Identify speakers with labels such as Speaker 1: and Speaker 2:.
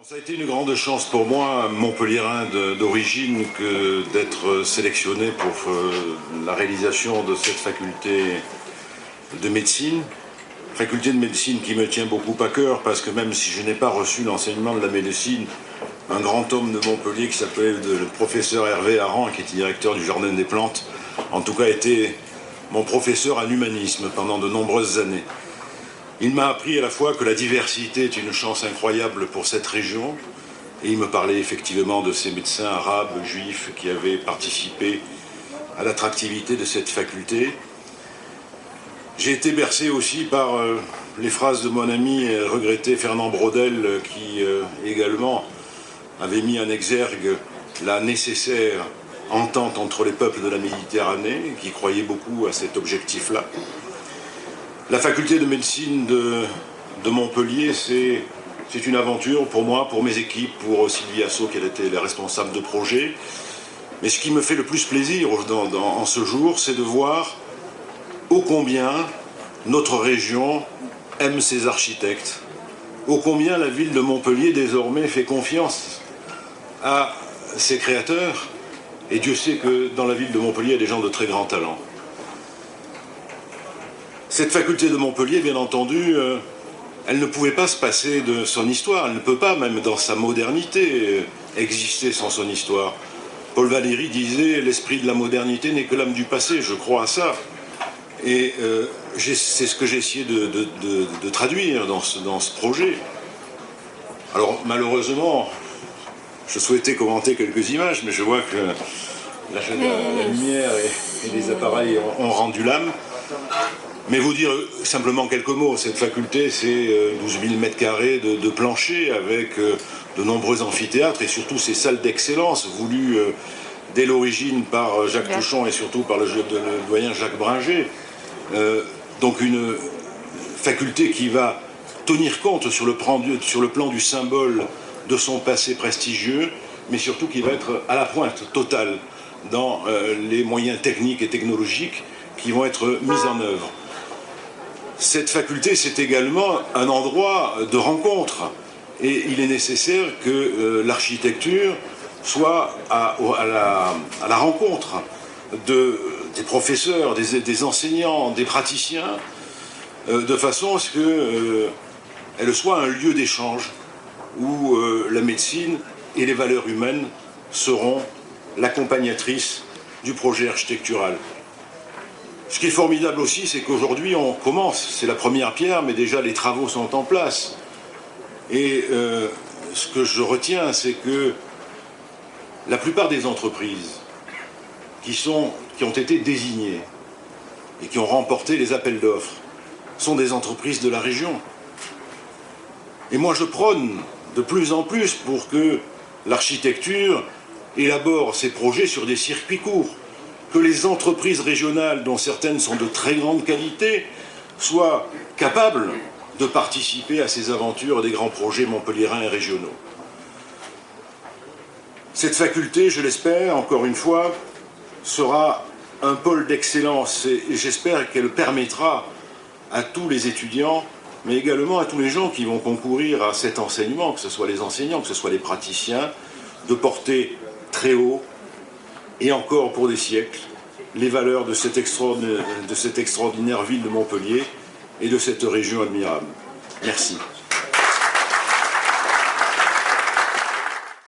Speaker 1: Ça a été une grande chance pour moi, montpelliérain d'origine, que d'être sélectionné pour la réalisation de cette faculté de médecine. Faculté de médecine qui me tient beaucoup à cœur, parce que même si je n'ai pas reçu l'enseignement de la médecine, un grand homme de Montpellier qui s'appelait le professeur Hervé Aran, qui était directeur du Jardin des Plantes, en tout cas était mon professeur en humanisme pendant de nombreuses années. Il m'a appris à la fois que la diversité est une chance incroyable pour cette région, et il me parlait effectivement de ces médecins arabes, juifs, qui avaient participé à l'attractivité de cette faculté. J'ai été bercé aussi par les phrases de mon ami regretté Fernand Braudel, qui également avait mis en exergue la nécessaire entente entre les peuples de la Méditerranée, qui croyait beaucoup à cet objectif-là. La faculté de médecine de Montpellier, c'est une aventure pour moi, pour mes équipes, pour Sylvie Assot, qui était la responsable de projet. Mais ce qui me fait le plus plaisir en ce jour, c'est de voir ô combien notre région aime ses architectes, ô combien la ville de Montpellier désormais fait confiance à ses créateurs, et Dieu sait que dans la ville de Montpellier, il y a des gens de très grand talent. Cette faculté de Montpellier, bien entendu, elle ne pouvait pas se passer de son histoire, elle ne peut pas, même dans sa modernité, exister sans son histoire. Paul Valéry disait « L'esprit de la modernité n'est que l'âme du passé », je crois à ça. Et c'est ce que j'ai essayé de traduire dans ce projet. Alors malheureusement, je souhaitais commenter quelques images, mais je vois que la lumière et les appareils ont rendu l'âme. Mais vous dire simplement quelques mots, cette faculté c'est 12 000 mètres carrés de plancher avec de nombreux amphithéâtres et surtout ces salles d'excellence voulues dès l'origine par Jacques Touchon et surtout par le doyen Jacques Bringer. Donc une faculté qui va tenir compte sur le plan du symbole de son passé prestigieux, mais surtout qui va être à la pointe totale dans les moyens techniques et technologiques qui vont être mis en œuvre. Cette faculté, c'est également un endroit de rencontre. Et il est nécessaire que l'architecture soit à la rencontre des professeurs, des enseignants, des praticiens, de façon à ce qu'elle soit un lieu d'échange où la médecine et les valeurs humaines seront l'accompagnatrice du projet architectural. Ce qui est formidable aussi, c'est qu'aujourd'hui on commence, c'est la première pierre, mais déjà les travaux sont en place. Et ce que je retiens, c'est que la plupart des entreprises qui ont été désignées et qui ont remporté les appels d'offres sont des entreprises de la région. Et moi je prône de plus en plus pour que l'architecture élabore ses projets sur des circuits courts, que les entreprises régionales, dont certaines sont de très grande qualité, soient capables de participer à ces aventures des grands projets montpelliérains et régionaux. Cette faculté, je l'espère, encore une fois, sera un pôle d'excellence et j'espère qu'elle permettra à tous les étudiants, mais également à tous les gens qui vont concourir à cet enseignement, que ce soit les enseignants, que ce soit les praticiens, de porter très haut et encore pour des siècles, les valeurs de cette extraordinaire ville de Montpellier et de cette région admirable. Merci.